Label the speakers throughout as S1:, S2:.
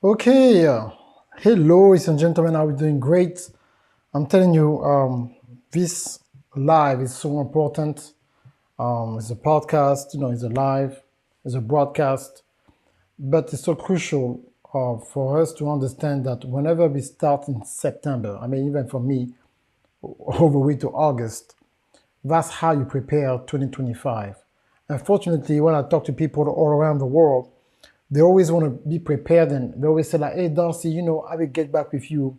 S1: Okay, hello, ladies and gentlemen. Are we doing great? I'm telling you, this live is so important. It's a podcast, it's a live, it's a broadcast, but it's so crucial for us to understand that whenever we start in September, I mean, even for me, all the way to August, that's how you prepare 2025. Unfortunately, when I talk to people all around the world, they always want to be prepared and they always say like, hey, Darcy, I will get back with you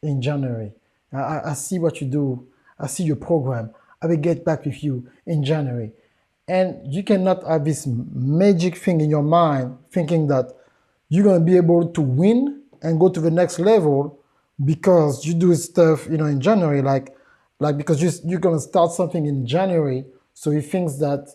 S1: in January. I see what you do. I see your program. I will get back with you in January. And you cannot have this magic thing in your mind thinking that you're going to be able to win and go to the next level because you do stuff, in January, like because you're going to start something in January. So he thinks that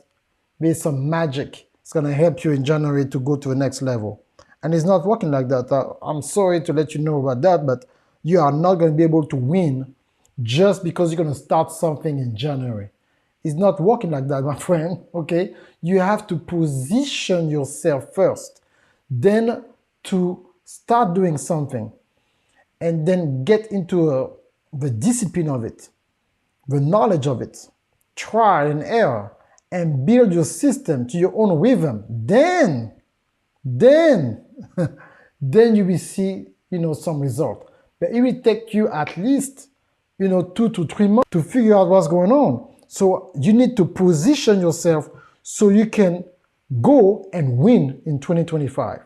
S1: there's some magic. It's going to help you in January to go to the next level. And it's not working like that. I'm sorry to let you know about that, but you are not going to be able to win just because you're going to start something in January. It's not working like that, my friend, okay? You have to position yourself first, then to start doing something, and then get into the discipline of it, the knowledge of it, trial and error, and build your system to your own rhythm. Then then you will see, some result. But it will take you at least, 2 to 3 months to figure out what's going on. So you need to position yourself so you can go and win in 2025.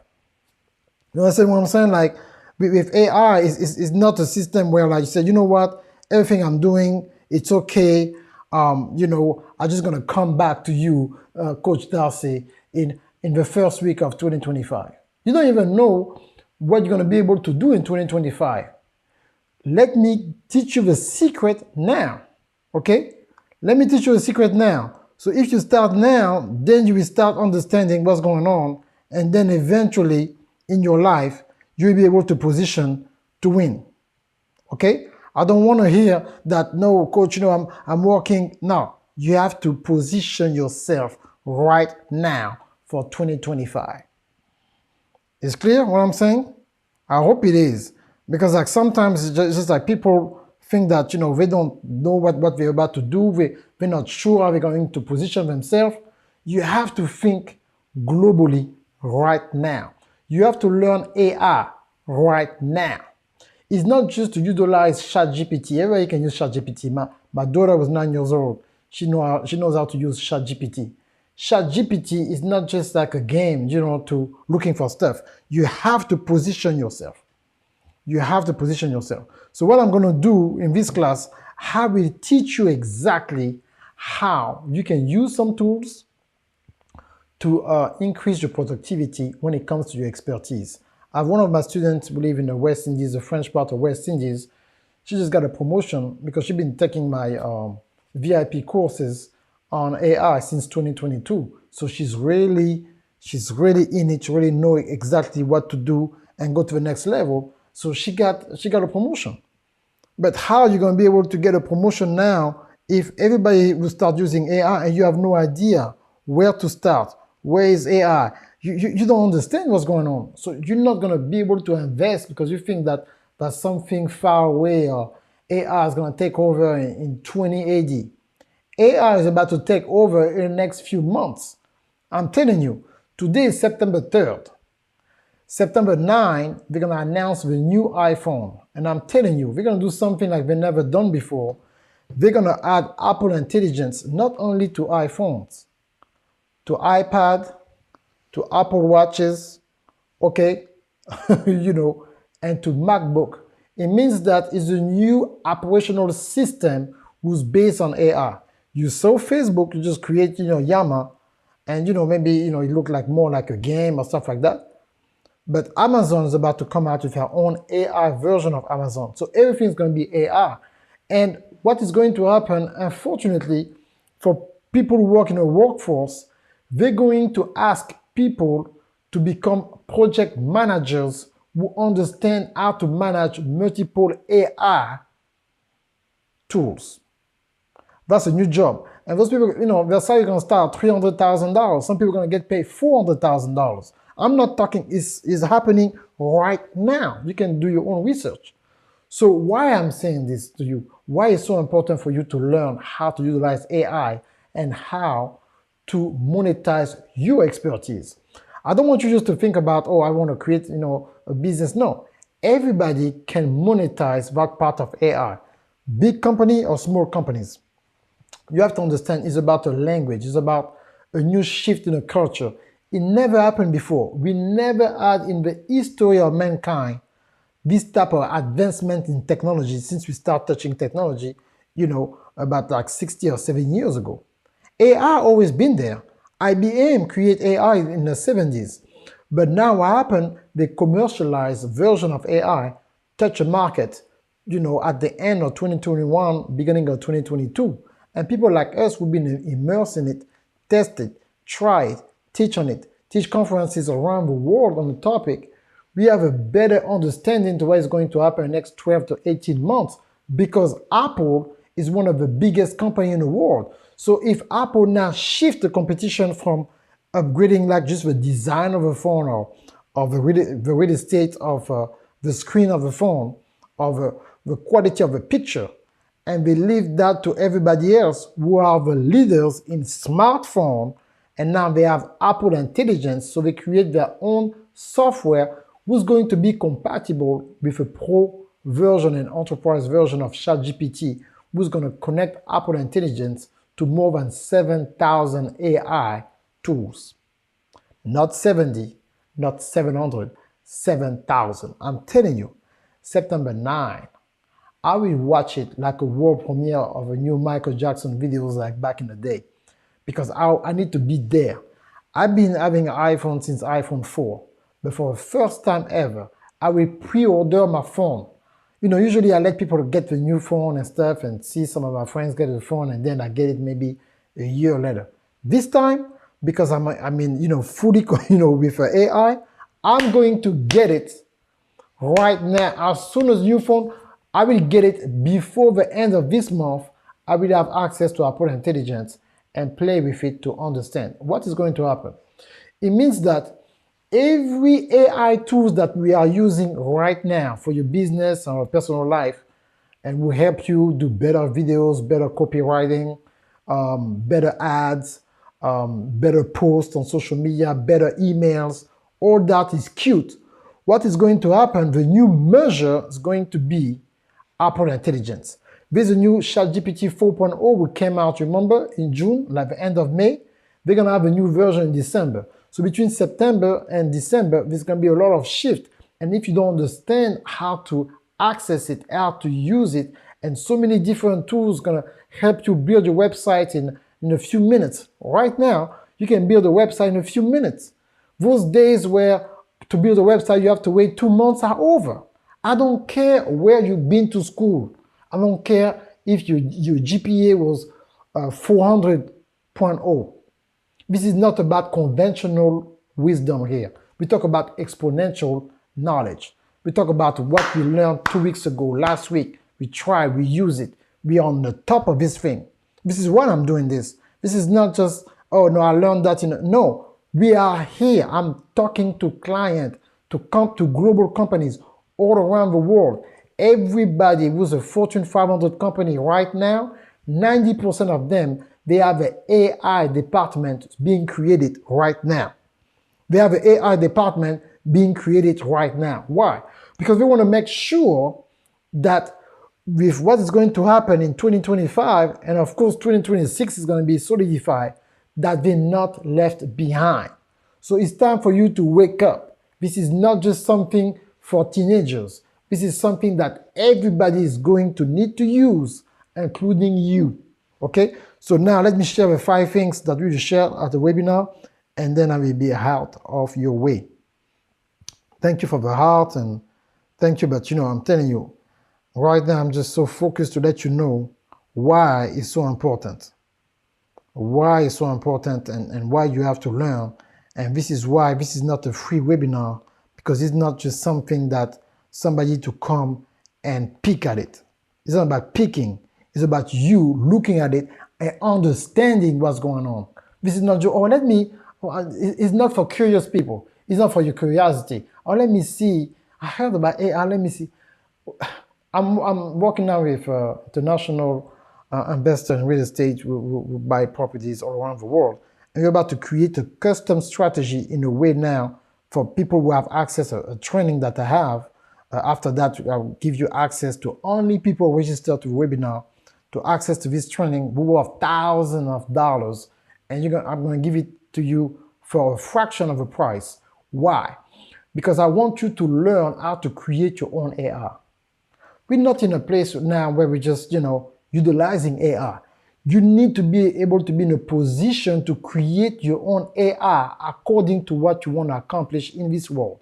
S1: You understand what I'm saying? Like with AI, it's not a system where like you say, you know what, everything I'm doing, it's okay. I'm just gonna come back to you, Coach Darcy, in the first week of 2025. You don't even know what you're gonna be able to do in 2025. Let me teach you the secret now, okay? Let me teach you the secret now. So if you start now, then you will start understanding what's going on, and then eventually in your life, you'll be able to position to win, okay? I don't want to hear that, no, coach, I'm working. No, you have to position yourself right now for 2025. Is clear what I'm saying? I hope it is. Because like sometimes it's just like people think that, they don't know what they're about to do. They're not sure how they're going to position themselves. You have to think globally right now. You have to learn AI right now. It's not just to utilize ChatGPT. Everybody can use ChatGPT. My daughter was 9 years old. She knows how to use ChatGPT. ChatGPT is not just like a game, to looking for stuff. You have to position yourself. You have to position yourself. So what I'm going to do in this class, I will teach you exactly how you can use some tools to increase your productivity when it comes to your expertise. I have one of my students who live in the West Indies, the French part of West Indies. She just got a promotion because she's been taking my VIP courses on AI since 2022. So she's really in it. She really know exactly what to do and go to the next level. So she got a promotion. But how are you going to be able to get a promotion now if everybody will start using AI and you have no idea where to start? Where is AI? You don't understand what's going on. So you're not going to be able to invest because you think that that's something far away or AI is going to take over in 2080. AI is about to take over in the next few months. I'm telling you, today is September 3rd. September 9, they're going to announce the new iPhone. And I'm telling you, they're going to do something like they've never done before. They're going to add Apple Intelligence not only to iPhones, to iPad, to Apple Watches, okay, and to MacBook. It means that it's a new operational system who's based on AI. You saw Facebook, you just create, Yammer, and, maybe, it look like more like a game or stuff like that. But Amazon is about to come out with their own AI version of Amazon. So everything's going to be AI. And what is going to happen, unfortunately, for people who work in a workforce, they're going to ask people to become project managers who understand how to manage multiple AI tools. That's a new job. And those people, their salary is going to start at $300,000. Some people are going to get paid $400,000. I'm not talking, it's happening right now. You can do your own research. So why I'm saying this to you, why it's so important for you to learn how to utilize AI and how to monetize your expertise. I don't want you just to think about, oh, I want to create, a business. No, everybody can monetize that part of AI. Big company or small companies. You have to understand it's about a language. It's about a new shift in a culture. It never happened before. We never had in the history of mankind this type of advancement in technology since we start touching technology, about like 60 or 70 years ago. AI always been there. IBM created AI in the 70s. But now what happened, the commercialized version of AI touched a market, at the end of 2021, beginning of 2022. And people like us who've been immersed in it, test it, try it, teach on it, teach conferences around the world on the topic, we have a better understanding to what is going to happen in the next 12 to 18 months because Apple is one of the biggest companies in the world. So if Apple now shifts the competition from upgrading like just the design of a phone or the real estate of the screen of the phone or the quality of the picture, and they leave that to everybody else who are the leaders in smartphone, and now they have Apple Intelligence, so they create their own software who's going to be compatible with a pro version and enterprise version of ChatGPT, who's going to connect Apple Intelligence to more than 7,000 AI tools. Not 70, not 700, 7,000. I'm telling you, September 9, I will watch it like a world premiere of a new Michael Jackson videos like back in the day because I need to be there. I've been having an iPhone since iPhone 4, but for the first time ever, I will pre-order my phone. Usually I let people get the new phone and stuff and see some of my friends get the phone and then I get it maybe a year later. This time, because I'm fully, with AI, I'm going to get it right now. As soon as new phone, I will get it before the end of this month. I will have access to Apple Intelligence and play with it to understand what is going to happen. It means that every AI tools that we are using right now for your business or personal life and will help you do better videos, better copywriting, better ads, better posts on social media, better emails, all that is cute. What is going to happen, the new measure is going to be Apple Intelligence. There's a new ChatGPT 4.0 will came out, remember, in June, like the end of May. They're going to have a new version in December. So between September and December, there's going to be a lot of shift. And if you don't understand how to access it, how to use it, and so many different tools going to help you build your website in a few minutes. Right now, you can build a website in a few minutes. Those days where to build a website, you have to wait 2 months are over. I don't care where you've been to school. I don't care if your GPA was 400.0. This is not about conventional wisdom here. We talk about exponential knowledge. We talk about what we learned 2 weeks ago, last week. We try, we use it. We are on the top of this thing. This is why I'm doing this. This is not just, oh no, I learned that no, we are here. I'm talking to clients, to global companies all around the world. Everybody who's a Fortune 500 company right now, 90% of them, they have an AI department being created right now. They have an AI department being created right now. Why? Because they want to make sure that with what is going to happen in 2025, and of course 2026 is going to be solidified, that they're not left behind. So it's time for you to wake up. This is not just something for teenagers. This is something that everybody is going to need to use, including you. Okay? So now let me share the 5 things that we will share at the webinar, and then I will be out of your way. Thank you for the heart, and thank you, but I'm telling you, right now I'm just so focused to let you know why it's so important. Why it's so important and why you have to learn. And this is why this is not a free webinar, because it's not just something that somebody to come and pick at it. It's not about picking. It's about you looking at it and understanding what's going on. This is not just, it's not for curious people. It's not for your curiosity. Or let me see. I heard about AI. Let me see. I'm working now with international investor in real estate who buy properties all around the world. And we're about to create a custom strategy in a way now for people who have access to a training that I have. After that, I'll give you access to only people registered to the webinar to access to this training. We will have thousands of dollars, and I'm going to give it to you for a fraction of the price. Why? Because I want you to learn how to create your own AI. We're not in a place now where we're just, utilizing AI. You need to be able to be in a position to create your own AI according to what you want to accomplish in this world.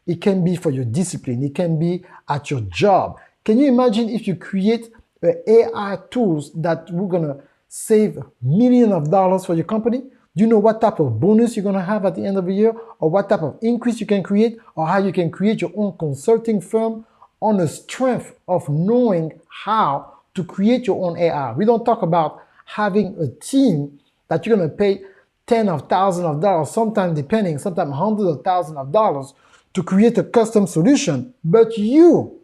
S1: It can be for your discipline. It can be at your job. Can you imagine if you create AI tools that we're going to save millions of dollars for your company? Do you know what type of bonus you're going to have at the end of the year, or what type of increase you can create, or how you can create your own consulting firm on the strength of knowing how to create your own AI? We don't talk about having a team that you're going to pay tens of thousands of dollars, sometimes hundreds of thousands of dollars to create a custom solution, but you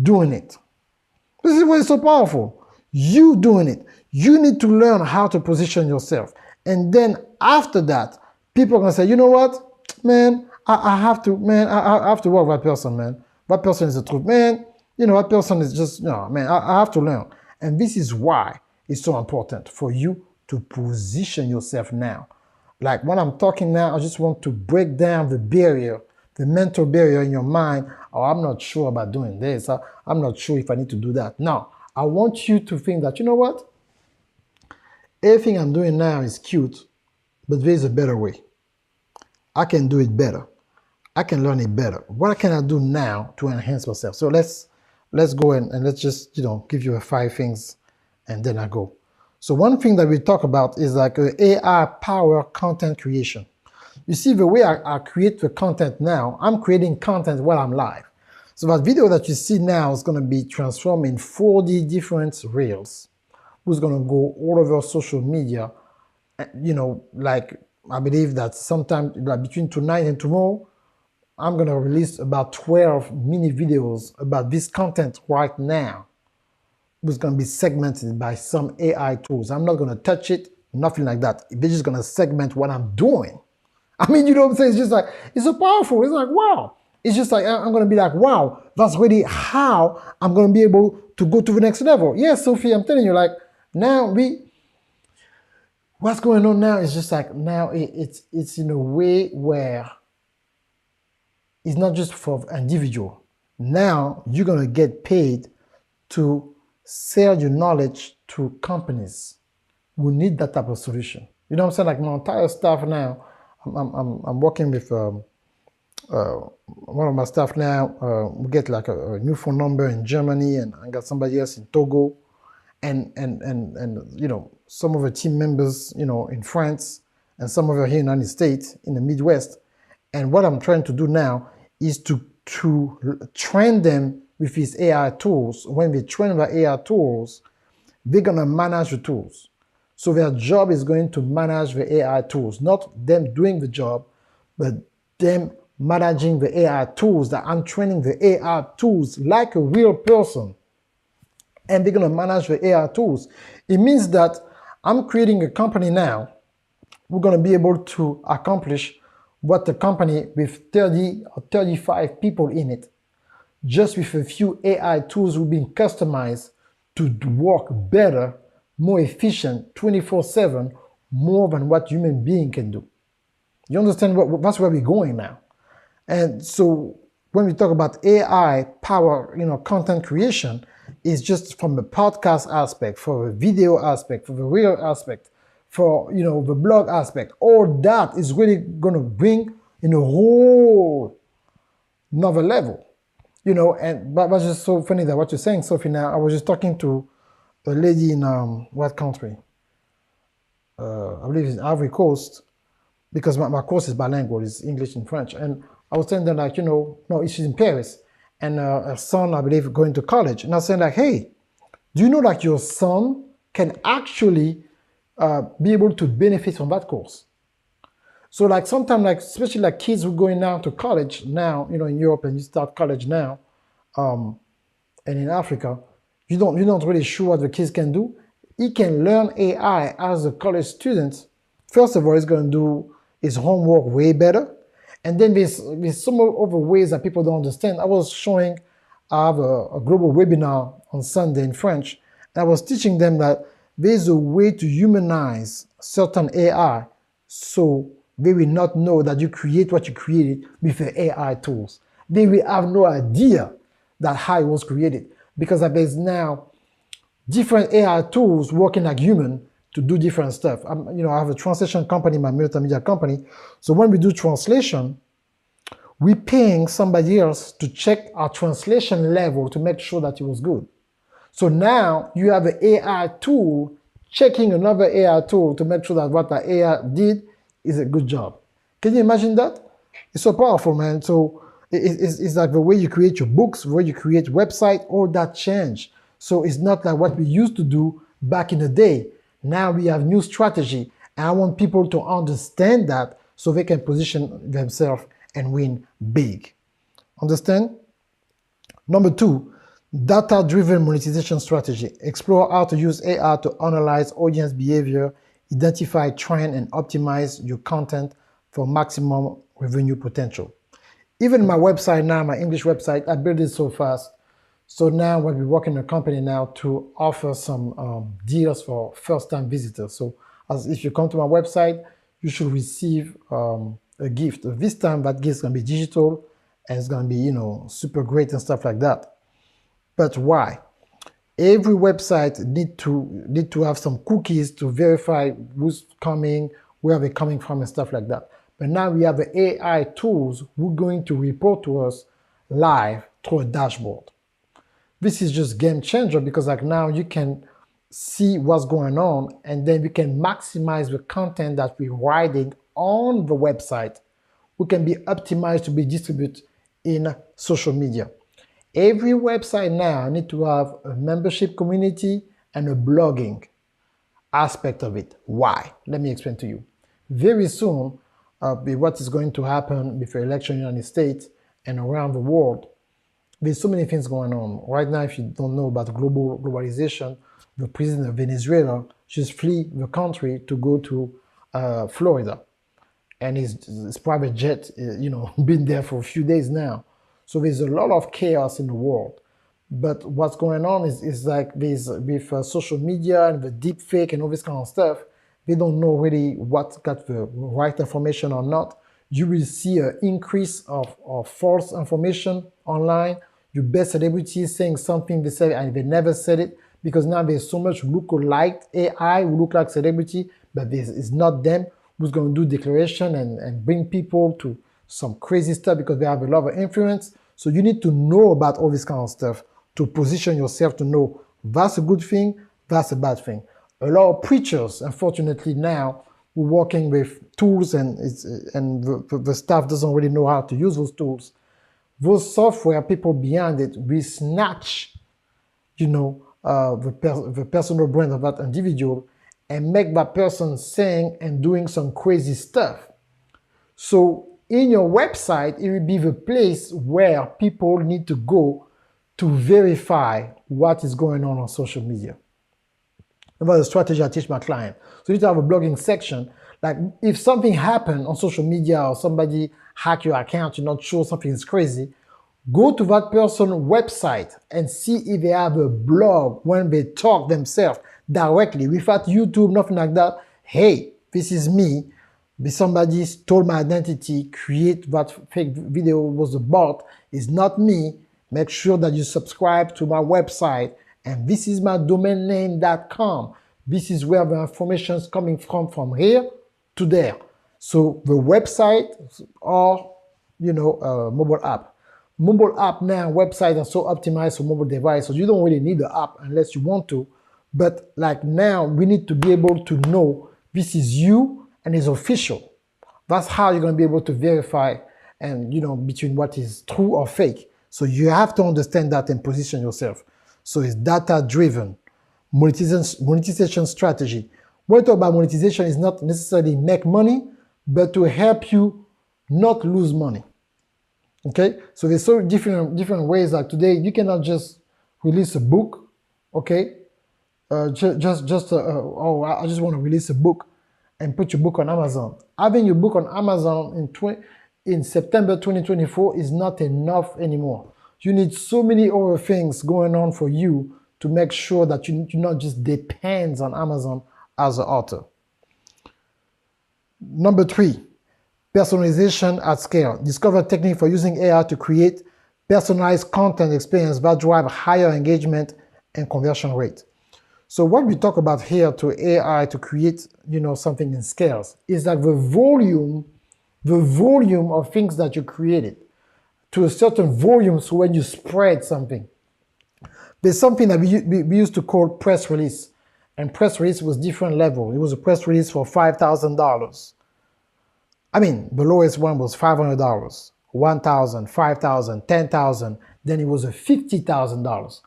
S1: doing it. This is why it's so powerful. You doing it. You need to learn how to position yourself. And then after that, people are going to say, you know what, man, I have to work with that person, man. That person is the truth, man. That person is just, man, I have to learn. And this is why it's so important for you to position yourself now. Like when I'm talking now, I just want to break down the barrier, the mental barrier in your mind. Oh, I'm not sure about doing this. I'm not sure if I need to do that. No, I want you to think that, you know what? Everything I'm doing now is cute, but there's a better way. I can do it better. I can learn it better. What can I do now to enhance myself? So let's go and let's just, give you 5 things and then I go. So one thing that we talk about is like AI power content creation. You see, the way I create the content now, I'm creating content while I'm live. So that video that you see now is going to be transformed in 40 different reels, who's going to go all over social media. Like I believe that sometime between tonight and tomorrow, I'm going to release about 12 mini videos about this content right now. It's going to be segmented by some AI tools. I'm not going to touch it, nothing like that. They're just going to segment what I'm doing. I mean, you know what I'm saying? It's just like, it's so powerful. It's like, wow. It's just like, I'm going to be like, wow, that's really how I'm going to be able to go to the next level. Yes, Sophie, I'm telling you, like, now what's going on now is just like, now it's in a way where it's not just for individual. Now you're going to get paid to sell your knowledge to companies who need that type of solution. You know what I'm saying? Like my entire staff now, I'm working with one of my staff now. We get like a new phone number in Germany, and I got somebody else in Togo, and some of the team members in France, and some of them here in the United States in the Midwest. And what I'm trying to do now is to train them with these AI tools. When they train the AI tools, they're gonna manage the tools. So their job is going to manage the AI tools, not them doing the job, but them managing the AI tools, that I'm training the AI tools like a real person. And they're gonna manage the AI tools. It means that I'm creating a company now. We're gonna be able to accomplish what the company with 30 or 35 people in it, just with a few AI tools will be customized to work better, more efficient, 24/7, more than what human being can do. You understand that's where we're going now. And so when we talk about AI power, content creation, is just from the podcast aspect, for the video aspect, for the real aspect, for the blog aspect. All that is really going to bring in a whole another level. And that was just so funny that what you're saying, Sophie. Now I was just talking to a lady in what country? I believe it's Ivory Coast, because my course is bilingual, it's English and French. And I was saying that, like, no, she's in Paris, and her son, I believe, going to college. And I was saying, like, hey, do you know that your son can actually be able to benefit from that course? So like sometimes, like especially like kids who going now to college now, in Europe, and you start college now, and in Africa, you're not really sure what the kids can do. He can learn AI as a college student. First of all, he's going to do his homework way better. And then there's some other ways that people don't understand. I have a global webinar on Sunday in French, and I was teaching them that there's a way to humanize certain AI so they will not know that you create what you created with the AI tools. They will have no idea that how it was created, because there's now different AI tools working like human to do different stuff. I have a translation company, my multimedia company. So when we do translation, we're paying somebody else to check our translation level to make sure that it was good. So now you have an AI tool checking another AI tool to make sure that what the AI did is a good job. Can you imagine that? It's so powerful, man. So it's like the way you create your books, the way you create website, all that change. So it's not like what we used to do back in the day. Now we have new strategy, and I want people to understand that so they can position themselves and win big. Understand? Number 2, data-driven monetization strategy. Explore how to use AI to analyze audience behavior, identify trend, and optimize your content for maximum revenue potential. Even my website now, my English website, I built it so fast. So now we'll be working in a company now to offer some deals for first-time visitors. So if you come to my website, you should receive a gift. This time that gift is going to be digital, and it's going to be, super great and stuff like that. But why? Every website need to have some cookies to verify who's coming, where they're coming from, and stuff like that. But now we have the AI tools who are going to report to us live through a dashboard. This is just game changer, because like now you can see what's going on, and then we can maximize the content that we're writing on the website. We can be optimized to be distributed in social media. Every website now needs to have a membership community and a blogging aspect of it. Why? Let me explain to you. Very soon, what is going to happen with the election in the United States and around the world, there's so many things going on. Right now, if you don't know about globalization, the president of Venezuela just flee the country to go to Florida. And his private jet, been there for a few days now. So there's a lot of chaos in the world. But what's going on is like this with social media and the deep fake and all this kind of stuff. They don't know really what's got the right information or not. You will see an increase of false information online. You bet celebrities saying something they said and they never said it, because now there's so much look-alike AI who look like celebrity, but this is not them, who's going to do declaration and bring people to some crazy stuff because they have a lot of influence. So you need to know about all this kind of stuff to position yourself to know that's a good thing, that's a bad thing. A lot of preachers, unfortunately now, we're working with tools and the staff doesn't really know how to use those tools. Those software, people behind it, we snatch, the personal brand of that individual and make that person saying and doing some crazy stuff. So in your website, it will be the place where people need to go to verify what is going on social media. About the strategy I teach my client. So you need to have a blogging section. Like if something happened on social media or somebody hack your account, you're not sure something is crazy, go to that person's website and see if they have a blog when they talk themselves directly without YouTube, nothing like that. Hey, this is me. Somebody stole my identity, create that fake video was a bot. It's not me. Make sure that you subscribe to my website. And this is my domain name.com. This is where the information is coming from here to there. So the website or, mobile app. Mobile app now, websites are so optimized for mobile device, so you don't really need the app unless you want to. But like now, we need to be able to know this is you and it's official. That's how you're going to be able to verify and, between what is true or fake. So you have to understand that and position yourself. So it's data-driven monetization strategy. When we talk about monetization, it's not necessarily make money, but to help you not lose money. Okay, so there's so different ways. Like today, you cannot just release a book. Okay, oh, I just want to release a book and put your book on Amazon. Having your book on Amazon in September 2024 is not enough anymore. You need so many other things going on for you to make sure that you not just depend on Amazon as an author. Number 3, personalization at scale. Discover technique for using AI to create personalized content experience that drive higher engagement and conversion rate. So what we talk about here to AI to create, something in scales is that the volume of things that you created to a certain volume. So when you spread something, there's something that we used to call press release, and press release was different level. It was a press release for $5,000. I mean, the lowest one was $500, $1,000, $5,000, $10,000. Then it was a $50,000.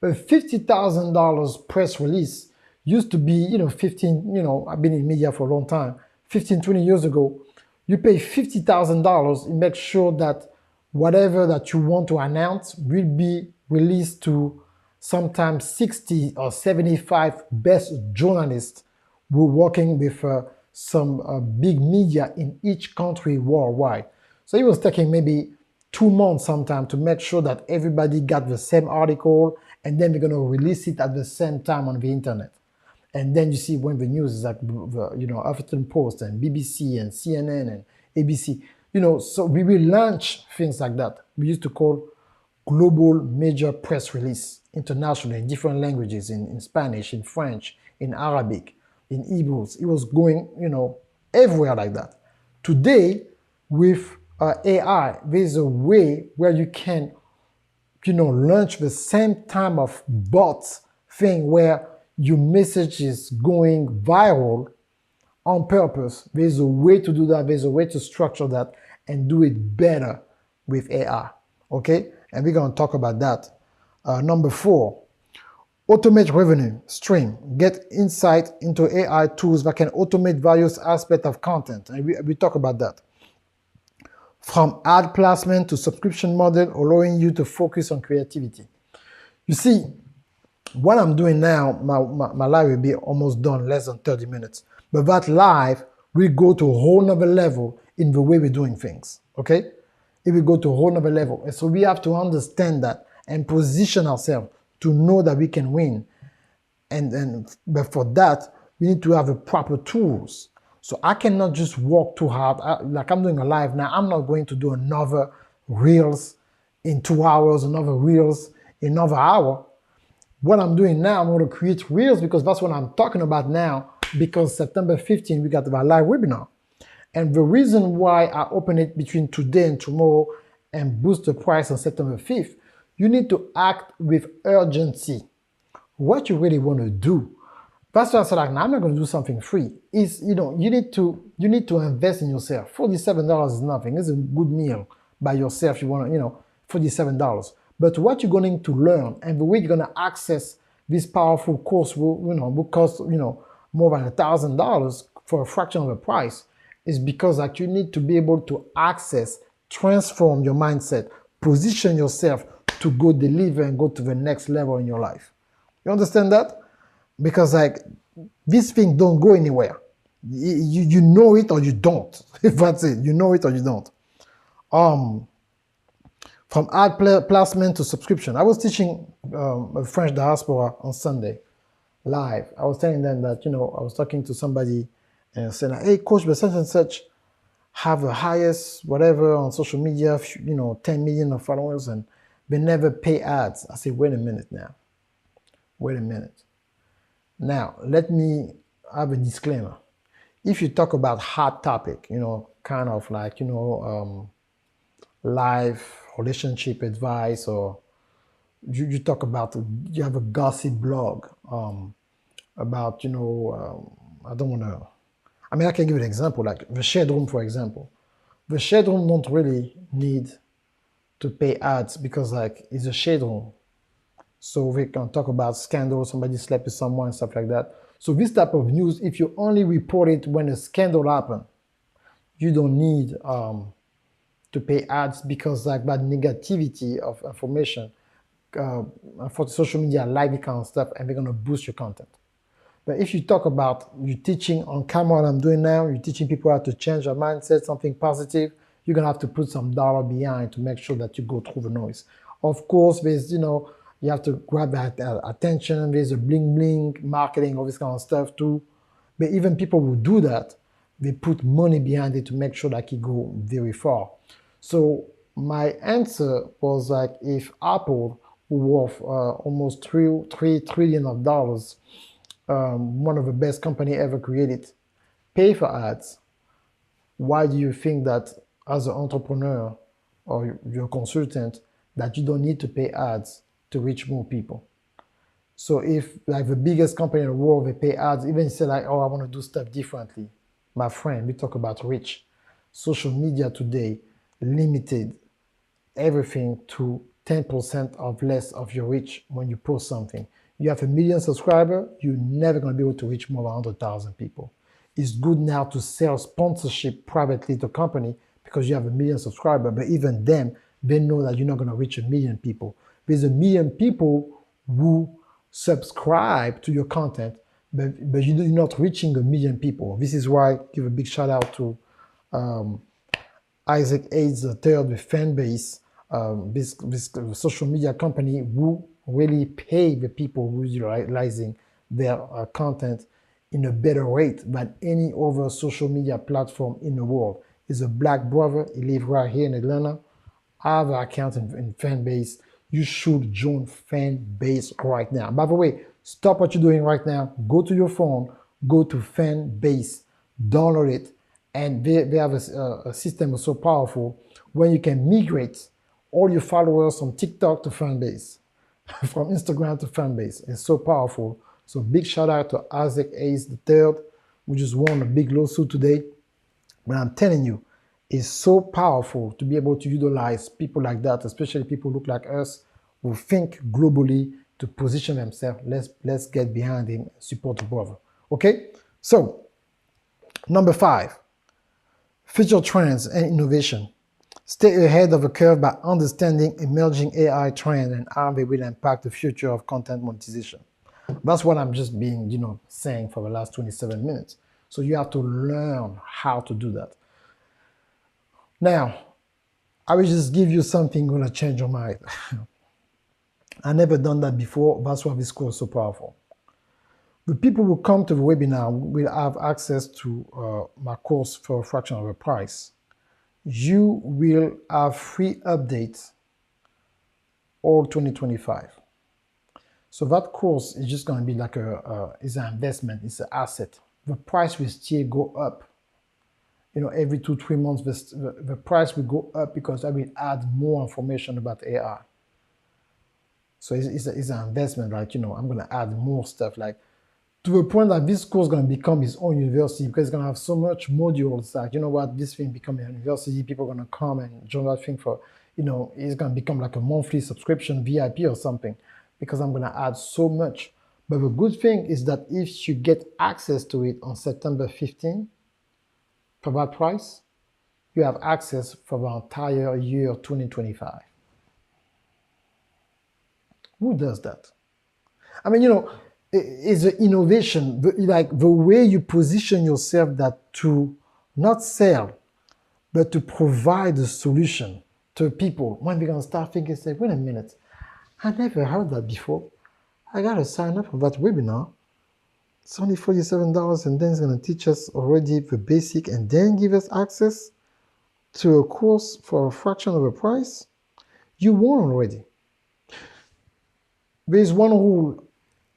S1: A $50,000 press release used to be, I've been in media for a long time, 15, 20 years ago, you pay $50,000 and make sure that whatever that you want to announce will be released to sometimes 60 or 75 best journalists who are working with some big media in each country worldwide. So it was taking maybe 2 months sometimes to make sure that everybody got the same article, and then they're going to release it at the same time on the internet. And then you see when the news is like, Huffington Post and BBC and CNN and ABC, so we will launch things like that. We used to call global major press release internationally in different languages, in Spanish, in French, in Arabic, in Hebrews. It was going, everywhere like that. Today, with AI, there's a way where you can launch the same time of bots thing where your message is going viral on purpose. There's a way to do that. There's a way to structure that and do it better with AI. Okay? And we're going to talk about that. Number 4, automate revenue stream. Get insight into AI tools that can automate various aspects of content. And we talk about that. From ad placement to subscription model, allowing you to focus on creativity. You see, what I'm doing now, my live will be almost done, less than 30 minutes. But that live will go to a whole nother level in the way we're doing things, okay? It will go to a whole nother level. And so we have to understand that and position ourselves to know that we can win. But for that, we need to have the proper tools. So I cannot just work too hard. Like I'm doing a live now, I'm not going to do another Reels in 2 hours, another Reels in another hour. What I'm doing now, I'm going to create Reels because that's what I'm talking about now, because September 15, we got our live webinar. And the reason why I open it between today and tomorrow and boost the price on September 5th, you need to act with urgency. What you really want to do. That's why I said, like, now I'm not going to do something free. Is you need to invest in yourself. $47 is nothing. It's a good meal by yourself. You want to, $47. But what you're going to learn and the way you're going to access this powerful course will cost more than $1,000 for a fraction of the price, is because like you need to be able to access, transform your mindset, position yourself to go deliver and go to the next level in your life. You understand that? Because like these things don't go anywhere. You know it or you don't. That's it. You know it or you don't. From ad placement to subscription. I was teaching a French diaspora on Sunday live. I was telling them that, I was talking to somebody and saying, hey, coach, but such and such have the highest whatever on social media, 10 million of followers, and they never pay ads. I said, wait a minute now. Wait a minute. Now, let me have a disclaimer. If you talk about hot topic, kind of like, life, relationship advice, or you talk about, you have a gossip blog about, I don't want to, I can give you an example, like the Shade Room, for example. The Shade Room don't really need to pay ads because like it's a Shade Room. So we can talk about scandals, somebody slept with someone, stuff like that. So this type of news, if you only report it when a scandal happened, you don't need to pay ads because like that negativity of information for social media, like that kind of stuff, and they're gonna boost your content. But if you talk about you teaching on camera, what I'm doing now, you're teaching people how to change their mindset, something positive, you're gonna have to put some dollar behind to make sure that you go through the noise. Of course, there's, you have to grab that attention, there's a bling bling marketing, all this kind of stuff too. But even people who do that, they put money behind it to make sure that it go very far. So my answer was like, if Apple, who worth almost $3 trillion of dollars, one of the best company ever created, pay for ads, why do you think that as an entrepreneur or you're a consultant that you don't need to pay ads to reach more people? So if like the biggest company in the world, they pay ads, even say like, oh, I want to do stuff differently. My friend, we talk about reach. Social media today limited everything to 10% of less of your reach when you post something. You have 1 million subscribers, you're never going to be able to reach more than 100,000 people. It's good now to sell sponsorship privately to company because you have 1 million subscribers, but even them, they know that you're not going to reach 1 million people. There's 1 million people who subscribe to your content, but you're not reaching 1 million people. This is why I give a big shout out to Isaac Hayes III with Fanbase, this social media company who really pay the people who are utilizing their content in a better rate than any other social media platform in the world. He's a black brother. He lives right here in Atlanta. I have an account in Fanbase. You should join Fanbase right now. By the way, stop what you're doing right now. Go to your phone. Go to Fanbase. Download it. And they have a system that's so powerful when you can migrate all your followers from TikTok to Fanbase, from Instagram to Fanbase. It's so powerful. So big shout out to Isaac Hayes III. We just won a big lawsuit today. But I'm telling you, it's so powerful to be able to utilize people like that, especially people who look like us, who think globally to position themselves. Let's get behind him and support the brother. Okay? So, number 5. Future trends and innovation. Stay ahead of the curve by understanding emerging AI trends and how they will impact the future of content monetization. That's what I'm just being, saying for the last 27 minutes. So you have to learn how to do that. Now, I will just give you something going to change your mind. I never done that before. That's why this course is so powerful. The people who come to the webinar will have access to my course for a fraction of the price. You will have free updates all 2025. So that course is just going to be like it's an investment, it's an asset. The price will still go up. Every 2-3 months, the price will go up because I will add more information about AI. So it's an investment, right? I'm going to add more stuff, like to the point that this course is going to become its own university because it's going to have so much modules that, this thing become a university, people are going to come and join that thing for, it's going to become like a monthly subscription, VIP or something, because I'm going to add so much. But the good thing is that if you get access to it on September 15, for that price, you have access for the entire year 2025. Who does that? I mean, it's an innovation, like the way you position yourself that to not sell, but to provide a solution to people. When they're going to start thinking, say, wait a minute, I never heard that before. I got to sign up for that webinar. It's only $47, and then it's going to teach us already the basic and then give us access to a course for a fraction of the price. You won already. There's one rule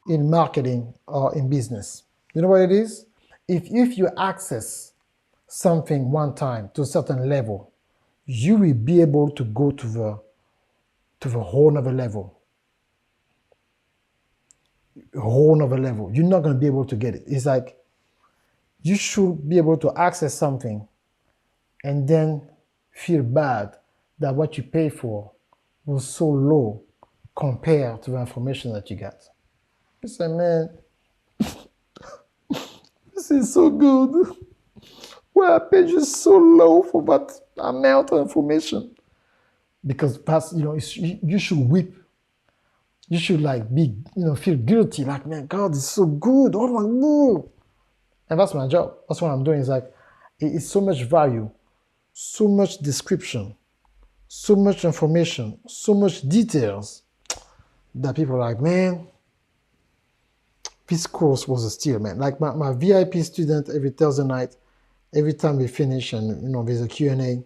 S1: in marketing or in business. You know what it is? If you access something one time to a certain level, you will be able to go to the whole other level. A whole other level. You're not going to be able to get it. It's like you should be able to access something and then feel bad that what you pay for was so low compared to the information that you got. You say, man, this is so good. web page is so low for that amount of information. Because past, you should weep. You should like be, feel guilty. Like, man, God is so good. Oh my God. And that's my job. That's what I'm doing. It's like, it's so much value, so much description, so much information, so much details that people are like, man, this course was a steal, man. Like my VIP student every Thursday night, every time we finish and, there's a Q&A,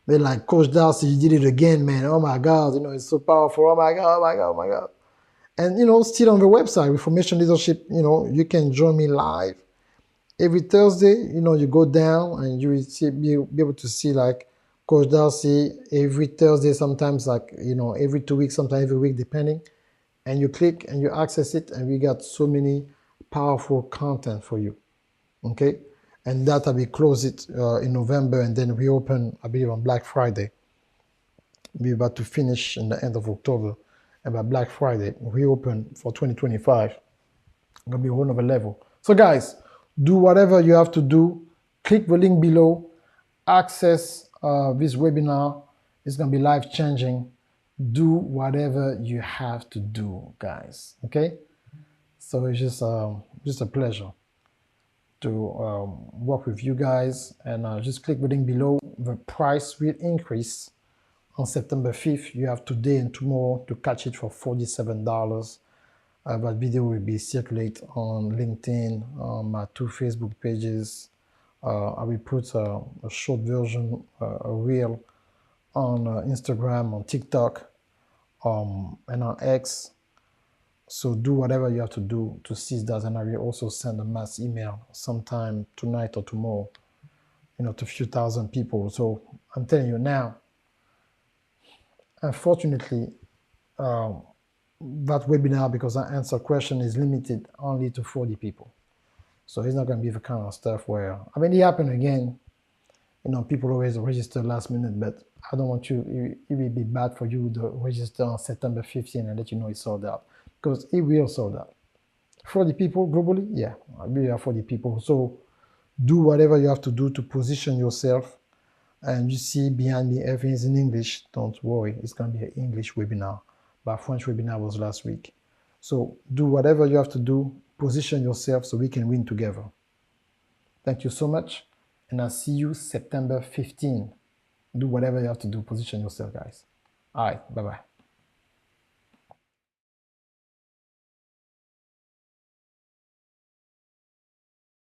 S1: they're like, Coach Darcy, you did it again, man. Oh my God, it's so powerful. Oh my God, oh my God, oh my God. And, still on the website, Reformation Leadership, you can join me live. Every Thursday, you go down and you will be able to see like Coach Darcy every Thursday, sometimes like, every 2 weeks, sometimes every week, depending. And you click and you access it, and we got so many powerful content for you, okay? And that we close it in November, and then we open, I believe, on Black Friday. We're about to finish in the end of October, and by Black Friday, we open for 2025. It's gonna be a whole nother level. So guys, do whatever you have to do. Click the link below, access this webinar. It's gonna be life-changing. Do whatever you have to do, guys, okay? So it's just a pleasure to work with you guys, and just click the link below. The price will increase on September 5th. You have today and tomorrow to catch it for $47. That video will be circulated on LinkedIn, on my 2 Facebook pages. I will put a short version, a reel on Instagram, on TikTok, and on X. So do whatever you have to do to seize that, and I will also send a mass email sometime tonight or tomorrow, to a few thousand people. So I'm telling you now, unfortunately, that webinar, because I answer question, is limited only to 40 people. So it's not going to be the kind of stuff where, it happened again. People always register last minute, but I don't want you, it will be bad for you to register on September 15 and let you know it's sold out, because it will sold out. 40 people globally, yeah, we have 40 people. So do whatever you have to do to position yourself. And you see behind me, everything is in English. Don't worry, it's going to be an English webinar. But French webinar was last week. So do whatever you have to do, position yourself so we can win together. Thank you so much, and I'll see you September 15. Do whatever you have to do, position yourself, guys. All right, bye-bye.